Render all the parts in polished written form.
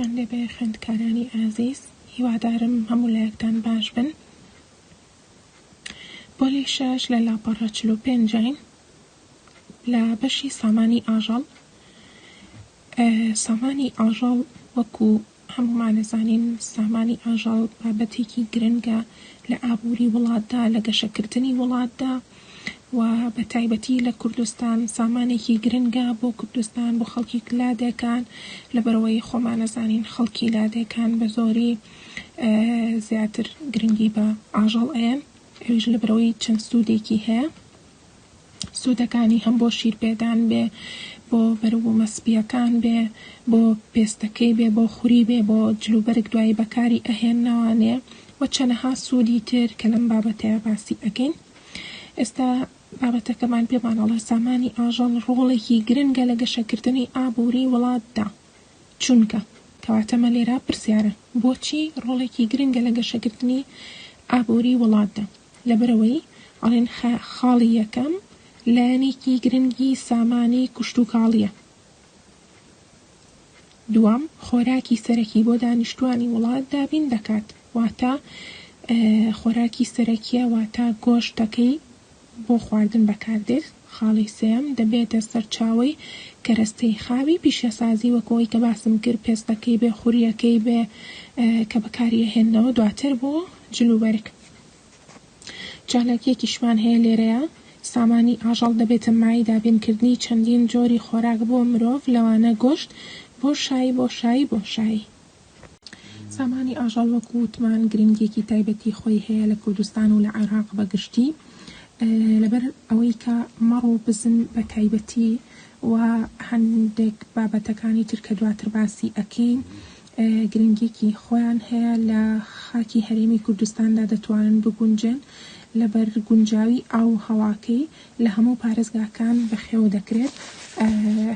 خۆتان لێبێ خوێندکارانی ئازیز، هیوادارم هەموو لایەکتان باش بن. پۆلی 6 لە لاپە 45 لە بەشی سامانی ئاژەڵ. سامانی ئاژەڵ وەکو هەمومان دەزانین سامانی ئاژەڵ بابەتێکی گرنگە لە ئابووری وڵاتدا، لە گەشەکردنی وڵاتدا و بە تایبەتی لە کوردستان سامانێکی گرنگە بۆ کوردستان، بۆ خەڵکی لادێکان، لەبەرەوەی خۆمان دەزانین خەڵکی لادێکان بە زۆری زیاتر گرنگی بە ئاژەڵ ئەیەن، ئەویش لەبەرەوەی چەند سوودێکی هەیە. سوودەکانی هەم بۆ شیرپێدان بێ، بۆ بەروبوومەسپیەکان بێ، بۆ پێستەکەی بێ، بۆ خوری بێ، بۆ جلوبەرگ دوایی بەکاری ئەهێننەوانێ و چەنەها سوودی تر کە لەم بابەتەیە باسی ئەکەین. ئێستا بابەتەکەمان پێمانەڵە سامانی ئاژەڵ ڕۆڵێکی گرنگە لە گەشەکردنی ئابووری وڵاتدا. چونکە کەواتەمە لێرە پرسیارە بۆچی ڕۆڵێکی گرنگە لە گەشەکردنی ئابووری وڵاتدا؟ لەبەرەوەی ئەڵێن خاڵی یەکەم لایەنێکی گرنگی سامانی کوشتوکاڵیە. دووەم خۆراکی سەرەکی بۆ دانیشتوانی وڵات دابین دەکات، واتە خۆراکی سەرەکیە، واتە گۆشتەکەی بۆ خواردن بەکاردێت. خاڵی سێم دەبێتە سەرچاوەی کەرەستەی خاوی پیشەسازی وەکەوەی کە باسم کرد، پێستەکەی بێ، خوریەکەی بێ کە بەکاری هێننەوە دواتر بۆ جلوبەرگ. چالاکیەکیشمان هەیە لێرەیە، سامانی ئاژەڵ دەبێتە مای دابینکردنی چەندین جۆری خۆراک بۆ مرۆڤ، لەوانە گۆشت، بۆ شایی. سامانی ئاژەڵ وەکو وتمان گرنگێکی تایبەتی خۆی هەیە لە کوردستان و لە عێراق بەگشتی، لەبەر ئەوەی کە مەڕ و بزن بە تایبەتی و هەندێک بابەتەکانی تر کە دواتر باسی ئەکەین گرنگێکی خۆیان هەیە لە خاکی هەرێمی کوردستاندا دەتوانن بگونجن، لەبەر گونجاوی ئاو هەواکەی لە هەموو پارێزگاکان بەخێو دەکرێت.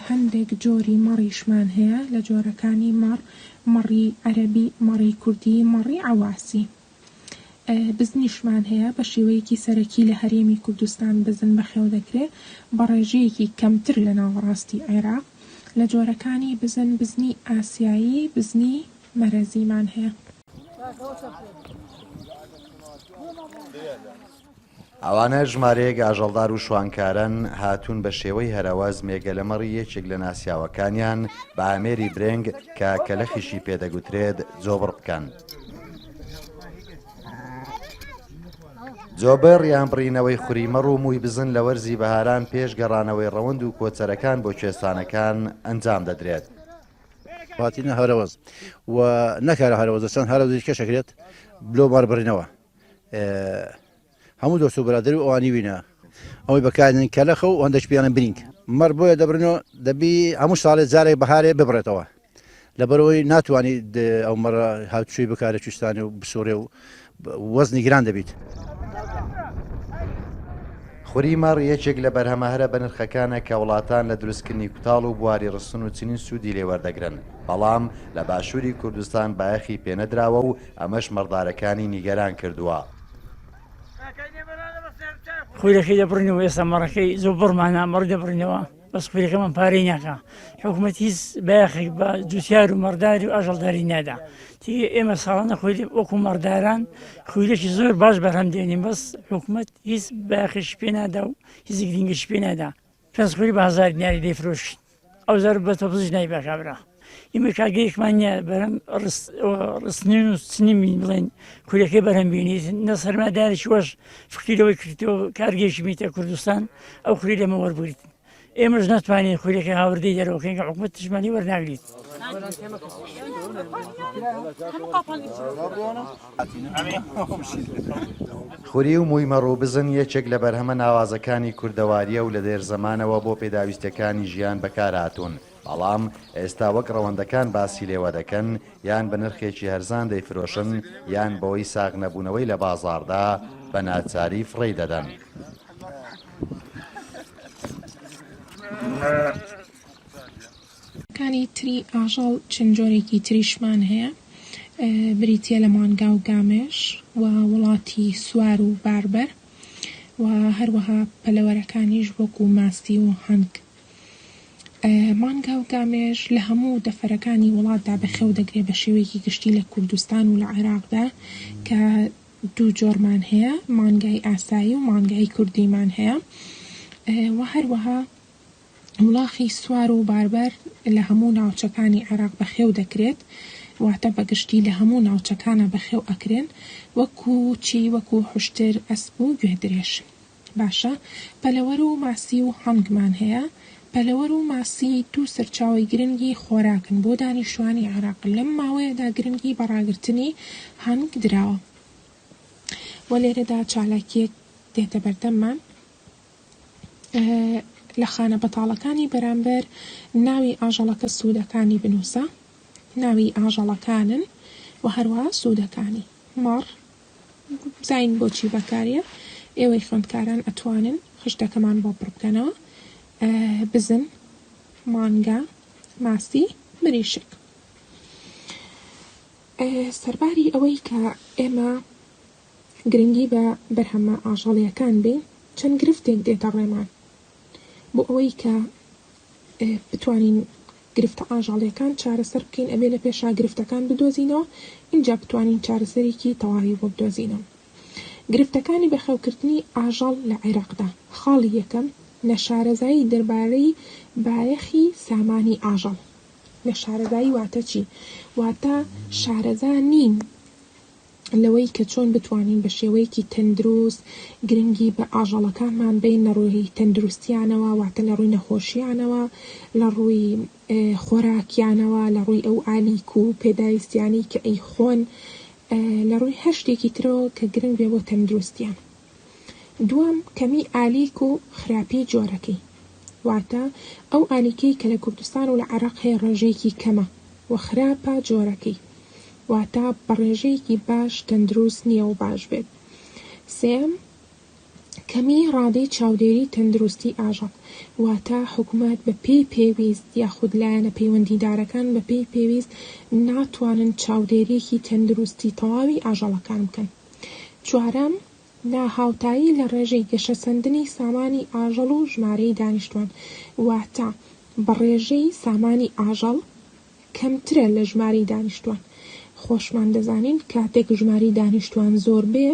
هەندێک جۆری مەڕیشمان هەیە لە جۆرەکانی مەڕی عەرەبی، مەڕی کوردی، مەڕی عەواسی. بزنیشمان هەیە بە شێوەیەکی سەرەکی لە هەرێمی کوردستان بزن بەخێو دەکرێت بە ڕێژەیەکی کەمتر لە ناوەڕاستی عێراق. لە جۆرەکانی بزن، بزنی ئاسیایی، بزنی مەرەزیمان هەیە. ئەوانە ژمارەیەک ئاژەڵدار و شوانکارن هاتوون بە شێوەی هەرەوەز مێگە لە مەڕی یەکێک لە ناسیاوەکانیان بە ئامێری برنگ کە کەلەخیشی پێدەگوترێت جۆبڕ بکەن. جۆبەر یان بڕینەوەی خوریمەڕ و مووی بزن لە وەرزی بەهاران پێش گەڕانەوەی ڕەوند و کۆچەرەکان بۆ کوێستانەکان ئەنجام دەدرێت. هاتینە هەرەوەز و نەکارە هەرەوەزە چەند هەرەوزی کەشەکرێت بلۆ مەڕ بڕینەوە. هەموو دۆست و بەرادەر و ئەوانی وینە ئەوەی بەکارێنن کەلەخە و ئەوەندەش بیانە برینگ مەڕ بۆیە دەبرنەوە دەبی هەموو ساڵێ جارێک بەهارێ ببڕێتەوە، لەبەرەوەی ناتوانانی ئەو مەڕە هاوچووی بکارە کوێستانی و بسۆرێ و وەزنی گران دەبیت. خوریمەڕ یەکێک لە بەرهەمە هەرە بە نرخەکانە کە وڵاتان لە دروستکردنی کوتاڵ و بواری ڕستن و چنین سوودی لێوەردەگرن، بەڵام لە باشووری کوردستان بایەخی پێنەدراوە و ئەمەش مەڕدارەکانی نیگەران کردووە. خویلەکەی دەبڕینەوە، ئێستا مەڕەکەی زۆر بڕمانە مەڕ دەبڕینەوە، بەس خویلەکەمان پارەی ناکە. حکوومەت هیچ بایەخێک بە جوتیار و مەڕداری و ئاژەڵداری نادا. ئێمە ساڵانە خویلە وەکو مەڕداران خویلەکی زۆر باش بەرهەم دێنین، بەس حکوومەت هیچ بایەخیش پێ نادا و هیچ گرنگیش پێ نادا. پێنج خویلی بە 1000 دیناری دەیفرۆشین، ئەو زار بە تۆپزش نای بەکابرا. ئێمە کاگەیەکمان نییە بەرەم ڕستنین و چنیمی بڵێن کوولەکەی بەرهەم بینیت، نە سەرمادارێکی وەش فکرەوەی کردەوە کارگەیشی میتە کوردستان ئەو خولی لەمە وەربگریت. ئێمەش ناتوانین خوولەکەی هاوردەی دەرەوەکەین کە حکوومەت تشمانی وەرناگریت. خوری و مووی مەڕ و بزن یەکێک لە بەرهەمە ناوازەکانی کوردەواریە و لە دێر زەمانەوە بۆ پێداویستەکانی ژیان بەکارهاتوون، بەڵام ئێستا وەک ڕەوەندەکان باسی لێوە دەکەن یان بە نرخێکی هەرزان دەیفرۆشن یان بەوەی ساغ نەبوونەوەی لە بازاڕدا بە ناچاری فڕێ دەدەن. کانی تری ئاژەڵ چەند جۆرێکی تریشمان هەیە، بریتیە لە مانگا و گامێش و وڵاتی سوار و باربەر و هەروەها پەلەوەرەکانیش وەکو ماسی و هەنگ. مانگا و گامێژ لە هەموو دەفەرەکانی وڵاتدا بەخێو دەگرێت بە شێوەیەکی گشتی لە کوردستان و لە عێراقدا کە دوو جۆرمان هەیە، مانگای ئاسایی و مانگای کوردیمان هەیە و هەروەها وڵاخی سوار و باربەر لە هەموو ناوچەکانی عێراق بەخێو دەکرێت، واتە بەگشتی لە هەموو ناوچەکانە بەخێو ئەکرێن وەکو چی، وەکو حوشتر، ئەسپ و گوێدرێژ. باشە، پەلەوەر و ماسی و هەنگمان هەیە. پەلەوەر و ماسی دوو سەرچاوی گرنگی خۆراکن بۆ دانیشتوانی عێراق. لەم ماوەیەدا گرنگی بەڕاگرتنی هەنگ دراوە و لێرەدا چالاکیەک دێتە بەردەممان. لە خانە بەتاڵەکانی بەرامبەر ناوی ئاژەڵەکە سوودەکانی بنووسە، ناوی ئاژەڵەکانن و هەروەها سوودەکانی. مەڕ بزین بۆچی بەکارێ، ئێوەی خوێندکاران ئەتوانن خشتەکەمان بۆ پڕبکەنەوە. بزن، مانگا، ماسی، مریشک. سەرباری ئەوەی کە ئێمە گرنگی بە بەرهەمە ئاژەڵیەکان بین، چەند گرفتێک دێتە ڕێمان بۆ ئەوەی کە بتوانین گرفتە ئاژەڵیەکان چارەسەر بکەین. ئەبێ لە پێشا گرفتەکان بدۆزینەوە، اینجا بتوانین چارەسەرێکی تەواوی بۆ بدۆزینەوە. گرفتەکانی بەخێوکردنی ئاژەڵ لە عێراقدا. خاڵی یەکەم، نەشارەزایی دەربارەی بایەخی سامانی ئاژەڵ. نەشارەزایی واتە چی؟ واتە شارەزا نین لەوەی کە چۆن بتوانین بە شێوەیەکی تەندروست گرنگی بە ئاژەڵەکانمان بین لە ڕووی تەندروستیانەوە، واتە لە ڕووی نەخۆشییانەوە، لە ڕووی خۆراکیانەوە، لە ڕووی ئەو ئالیک و پێداویستیانی کە ئەی خۆن، لە ڕووی هەر شتێکی ترەوە کە گرنگ بێ بۆ تەندروستیان. دووەم، کەمی ئالیک و خراپی جۆرەکەی، واتە ئەو ئالیکەی کە لە کوردستان و لە عێراق هەیە ڕێژەیەکی کەمە و خراپە جۆرەکەی، واتە بە ڕێژەیەکی باش تەندروست نییە و باش بێت. سێم، کەمی ڕادەی چاودێری تەندروستی ئاژەڵ، واتە حکوومەت بە پێی پێویست یاخود لایەنە پەیوەندیدارەکان بە پێی پێویست ناتوانن چاودێریەکی تەندروستی تەواوی ئاژەڵەکان بکەن. چوارەم، ناهاوتایی لە ڕێژەی گەشەسەندنی سامانی ئاژەڵ و ژمارەی دانیشتوان، واتە بە ڕێژەی سامانی ئاژەڵ کەمترە لە ژماری دانیشتوان. خۆشمان دەزانین کاتێک ژماری دانیشتوان زۆر بێ،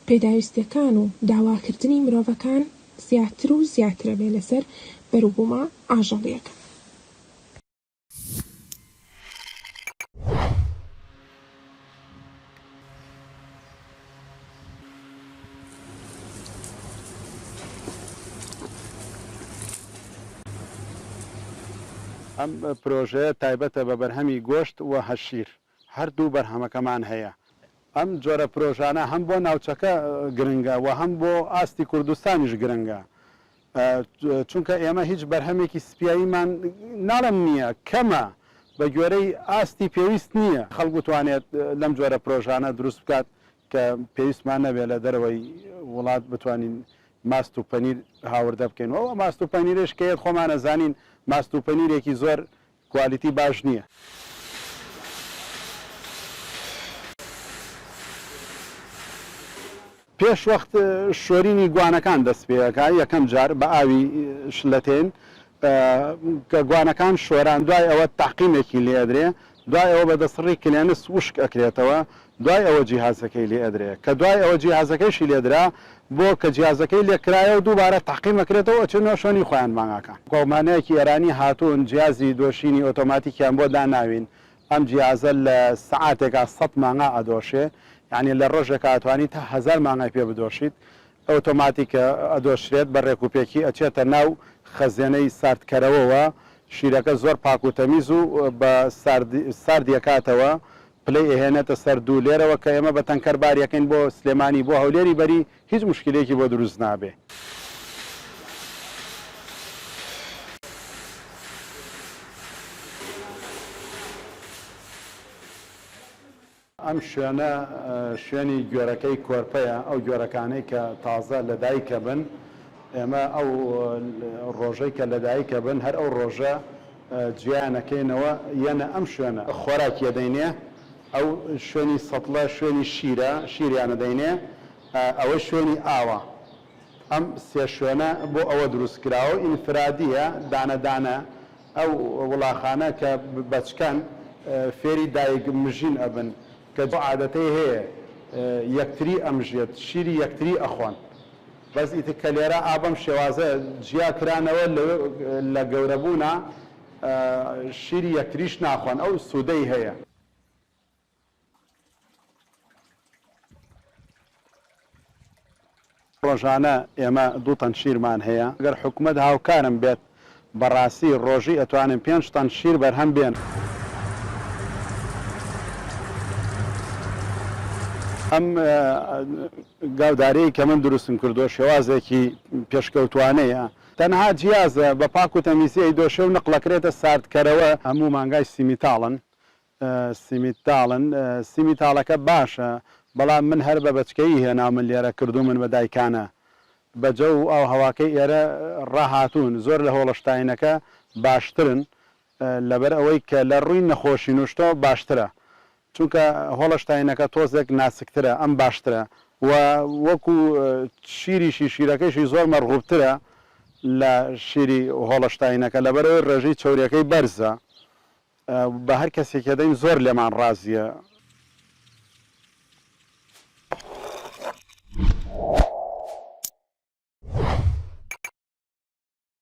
پێداویستەکان و داواکردنی مرۆڤەکان زیاتر و زیاترە بێ لەسەر بەروبوومە ئاژەڵیەکە. ئەم پرۆژەیە تایبەتە بە بەرهەمی گۆشت و هەشیر، هەردوو بەرهەمەکەمان هەیە. ئەم جۆرە پرۆژانە هەم بۆ ناوچەکە گرنگە و هەم بۆ ئاستی کوردستانیش گرنگە، چونکە ئێمە هیچ بەرهەمێکی سپیاییمان ناڵم نییە، کەمە بە گوێرەی ئاستی پێویست نییە. خەڵک بتوانێت لەم جۆرە پرۆژانە دروست بکات کە پێویستمان نەبێت لە دەرەوەی وڵات بتوانین ماست و پەنیر هاوردە بکەین. ئەوە ماست و پەنیرش کەیت خۆمان ئەزانین ماست و پەنیرێکی زۆر کوالیتی باش نییە. پێش وەخت شۆرینی گوانەکان دەست پێەکە یەکەم جار بە ئاوی شلەتێن کە گوانەکان شۆران، دوای ئەوە تاقیمێکی لێ ئەدرێ، دوای ئەوە بە دەسڕی کلێنس وشک ئەکرێتەوە، دوای ئەوە جیهازەکەی لێ ئەدرێ، کە دوای ئەوە جیهازەکەیشی لێدرا بۆ کە جیهازەکەی لێکرایە و دووبارە تاقیمەکرێتەوە چنەوە شوێنی خۆیان مانگاکان. کۆمانەیەکی ئێرانی هاتوون جیازی دۆشینی ئۆتۆماتیکیان بۆ داناوین. ئەم جیازە لە سەعاتێکا 100 مانگا ئەدۆشێ، یعنی لە ڕۆژێکە ئەتوانی تا 1000 مانگای پێ بدۆشیت. ئۆتۆماتیکە ئەدۆشرێت بە ڕێکوپێکی ئەچێتە ناو خەزیێنەی ساردکەرەوەەوە، شیرەکە زۆر پاک و تەمیز و بە ساردیەکاتەوە پلەی ئەهێنێتە سەر دوو لێرەوە کە ئێمە بە تەنکەر باریەکەین بۆ سلێمانی بۆ هەولێری بەری هیچ مشکلێکی بۆ دروست نابێ. ئەم شوێنە شوێنی گوێرەکەی کۆرپەیە، ئەو گوێرەکانەی کە تازە لەدایکە بن. ئێمە ئەو ڕۆژەی کە لەدایکە بن هەر ئەو ڕۆژە جیانەکەینەوە یەنە ئەم شوێنە خۆراکی دەینێ، ئەو شوێنی سەتڵە شوێنی شیریانە دەینێ، ئەوە شوێنی ئاوە. ئەم سێ شوێنە بۆ ئەوە دروستکراوە ئینفرادیە، دانەدانە ئەو وڵاخانە کە بەچکەن فێری دایک مژین ئەبن کە عادەتەی هەیە یەکتری ئەمژێت شیری یەکتری ئەخۆن بەس ئیتر کە لێرە ئابەم شێوازە جیا کرانەوە لە گەورەبوونا شیری یەکتریش ناخۆن ئەو سوودەی هەیە. ڕۆژانە ئێمە 2 تەن شیرمان هەیە ئەگەر حکوومەت هاوکارم بێت بەڕاستی ڕۆژی ئەتوانین 5 تەن شیر بەرهەم بێن. ئەم گاودارەیە کە من دروستم کردو شێوازێکی پێشکەوتوانەیە تەنها جیازە بە پاک و تەمیزی دۆشە و نقلەکرێتە ساردکەرەوە هەموو مانگای سیمیتاڵن سیمیتاڵەکە باشە بەڵام من هەر بە بەچکەی هێنا من لێرە کردو من بە دایکانە بەجە و ئەو هەواکەی ئێرە ڕاهاتوون زۆر لە هۆڵەشتاینەکە باشترن لەبەر ئەوەی کە لە ڕووی نەخۆشی نوشتەوە باشترە چونکە هۆڵەشتاینەکە تۆزێک ناسکترە ئەم باشترە و وەکو شیریشی شیرەکەیشی زۆر مەرغوبترە لە شیری هۆڵەشتاینەکە لەبەرەوەی ڕێژەی چۆریەکەی بەرزە بە هەر کەسێکە دەین زۆر لێمان ڕازیە